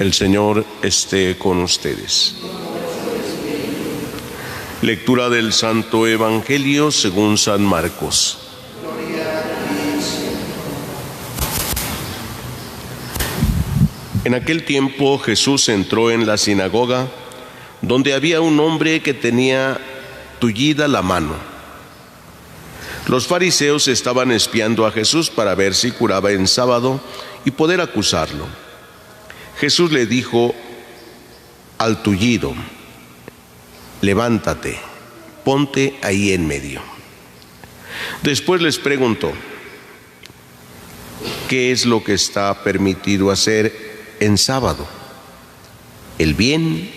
El Señor esté con ustedes. Lectura del Santo Evangelio según San Marcos. En aquel tiempo Jesús entró en la sinagoga, donde había un hombre que tenía tullida la mano. Los fariseos estaban espiando a Jesús para ver si curaba en sábado y poder acusarlo. Jesús le dijo al tullido: levántate, ponte ahí en medio. Después les preguntó: ¿qué es lo que está permitido hacer en sábado? ¿El bien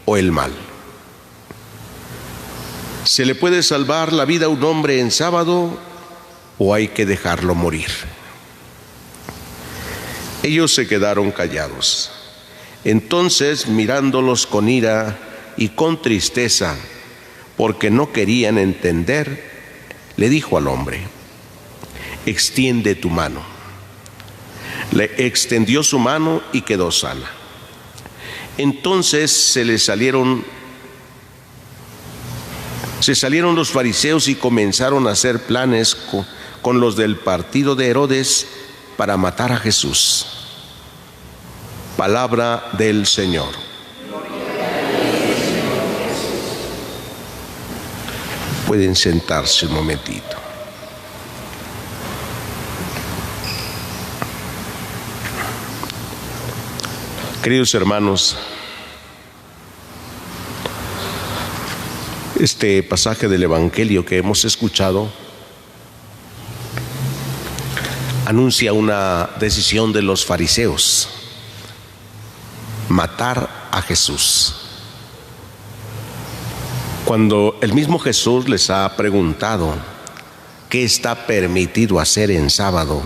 o el mal? ¿Se le puede salvar la vida a un hombre en sábado o hay que dejarlo morir? Ellos se quedaron callados. Entonces, mirándolos con ira y con tristeza, porque no querían entender, le dijo al hombre: extiende tu mano. Le extendió su mano y quedó sana. Entonces se salieron los fariseos y comenzaron a hacer planes con los del partido de Herodes para matar a Jesús. Palabra del Señor. Pueden sentarse un momentito. Queridos hermanos, este pasaje del Evangelio que hemos escuchado anuncia una decisión de los fariseos: matar a Jesús. Cuando el mismo Jesús les ha preguntado qué está permitido hacer en sábado,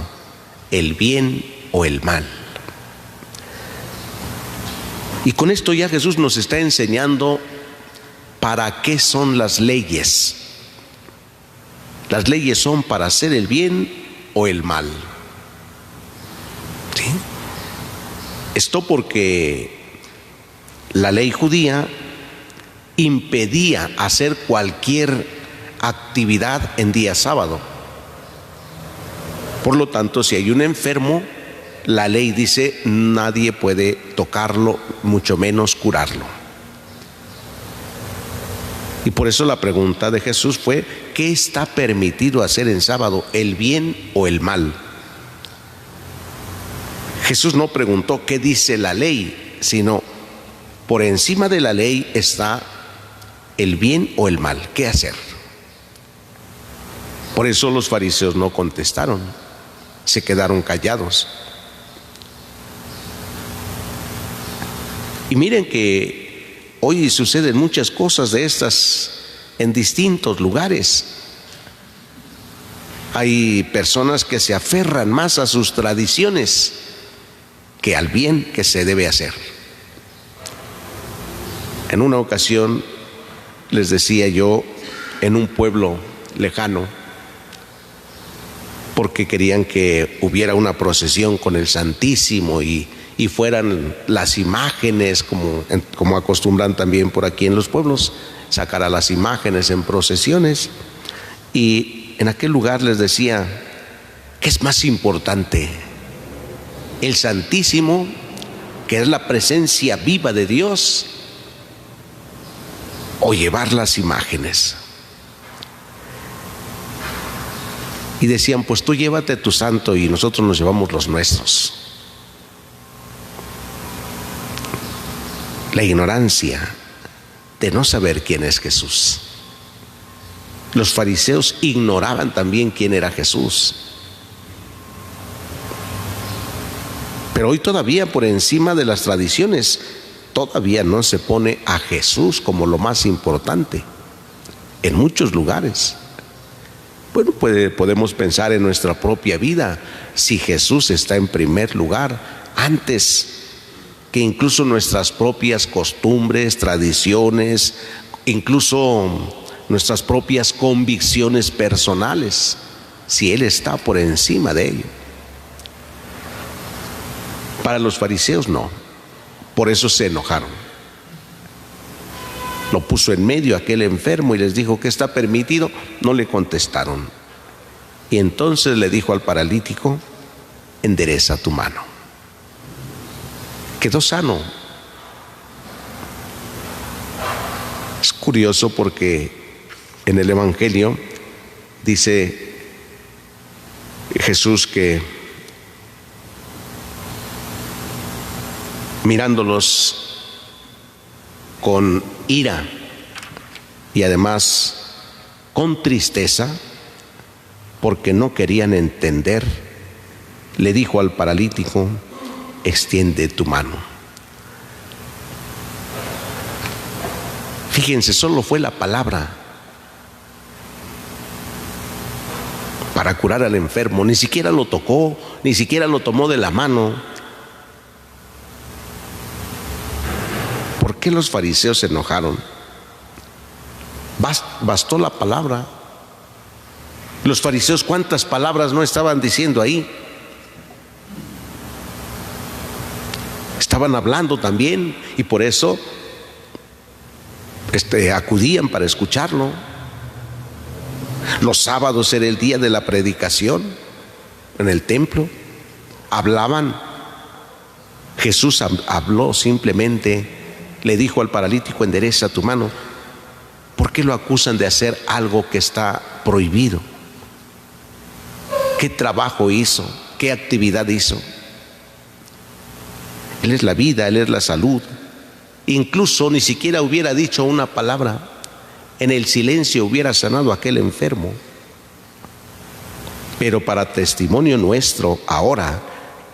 el bien o el mal. Y con esto ya Jesús nos está enseñando para qué son las leyes. Las leyes son para hacer el bien o el mal. ¿Sí? Esto porque la ley judía impedía hacer cualquier actividad en día sábado. Por lo tanto, si hay un enfermo, la ley dice nadie puede tocarlo, mucho menos curarlo. Y por eso la pregunta de Jesús fue: ¿qué está permitido hacer en sábado, el bien o el mal? Jesús no preguntó qué dice la ley, sino por encima de la ley está el bien o el mal, ¿qué hacer? Por eso los fariseos no contestaron, se quedaron callados. Y miren que hoy suceden muchas cosas de estas en distintos lugares. Hay personas que se aferran más a sus tradiciones que al bien que se debe hacer. En una ocasión les decía yo, en un pueblo lejano, porque querían que hubiera una procesión con el Santísimo y fueran las imágenes, como acostumbran también por aquí en los pueblos, sacar a las imágenes en procesiones. Y en aquel lugar les decía: ¿qué es más importante? ¿El Santísimo, que es la presencia viva de Dios, o llevar las imágenes? Y decían: pues tú llévate tu santo y nosotros nos llevamos los nuestros. La ignorancia de no saber quién es Jesús. Los fariseos ignoraban también quién era Jesús. Pero hoy todavía, por encima de las tradiciones, todavía no se pone a Jesús como lo más importante en muchos lugares. Bueno, podemos pensar en nuestra propia vida, si Jesús está en primer lugar, antes que incluso nuestras propias costumbres, tradiciones, incluso nuestras propias convicciones personales, si Él está por encima de ello. Para los fariseos no. Por eso se enojaron. Lo puso en medio aquel enfermo y les dijo: ¿qué está permitido? No le contestaron. Y entonces le dijo al paralítico: endereza tu mano. Quedó sano. Es curioso porque en el Evangelio dice Jesús que mirándolos con ira y además con tristeza, porque no querían entender, le dijo al paralítico: extiende tu mano. Fíjense, solo fue la palabra para curar al enfermo. Ni siquiera lo tocó, ni siquiera lo tomó de la mano. ¿Por qué los fariseos se enojaron? Bastó la palabra. Los fariseos, ¿cuántas palabras no estaban diciendo ahí? Estaban hablando también, y por eso acudían para escucharlo. Los sábados era el día de la predicación en el templo. Hablaban. Jesús habló simplemente, le dijo al paralítico: endereza tu mano. ¿Por qué lo acusan de hacer algo que está prohibido? ¿Qué trabajo hizo? ¿Qué actividad hizo? Él es la vida, Él es la salud. Incluso ni siquiera hubiera dicho una palabra. En el silencio hubiera sanado a aquel enfermo. Pero para testimonio nuestro ahora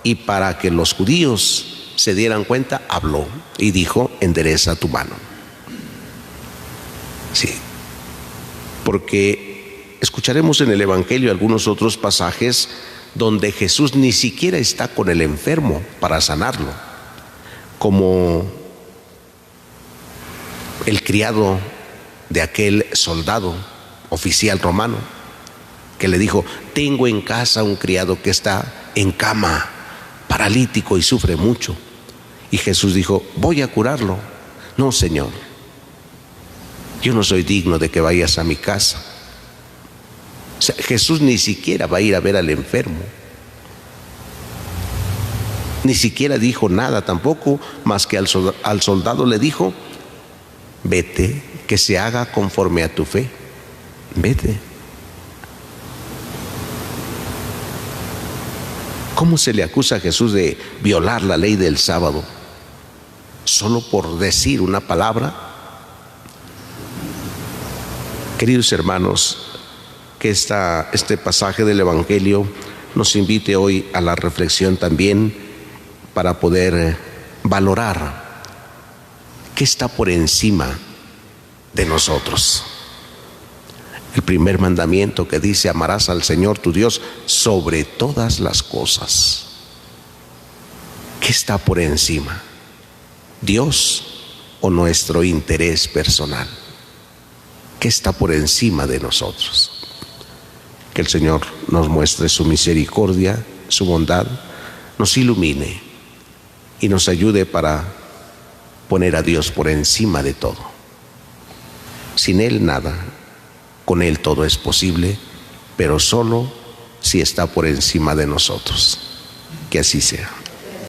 y para que los judíos se dieran cuenta, habló y dijo: endereza tu mano. Sí, porque escucharemos en el Evangelio algunos otros pasajes donde Jesús ni siquiera está con el enfermo para sanarlo, como el criado de aquel soldado oficial romano que le dijo: tengo en casa un criado que está en cama, paralítico y sufre mucho. Y Jesús dijo: voy a curarlo. No, Señor, yo no soy digno de que vayas a mi casa. O sea, Jesús ni siquiera va a ir a ver al enfermo. Ni siquiera dijo nada tampoco, más que al soldado le dijo: vete, que se haga conforme a tu fe. Vete. ¿Cómo se le acusa a Jesús de violar la ley del sábado? ¿Solo por decir una palabra? Queridos hermanos, que este pasaje del Evangelio nos invite hoy a la reflexión también, para poder valorar qué está por encima de nosotros. El primer mandamiento que dice: amarás al Señor tu Dios sobre todas las cosas. ¿Qué está por encima? ¿Dios o nuestro interés personal? ¿Qué está por encima de nosotros? Que el Señor nos muestre su misericordia, su bondad, nos ilumine y nos ayude para poner a Dios por encima de todo. Sin Él nada, con Él todo es posible, pero solo si está por encima de nosotros. Que así sea.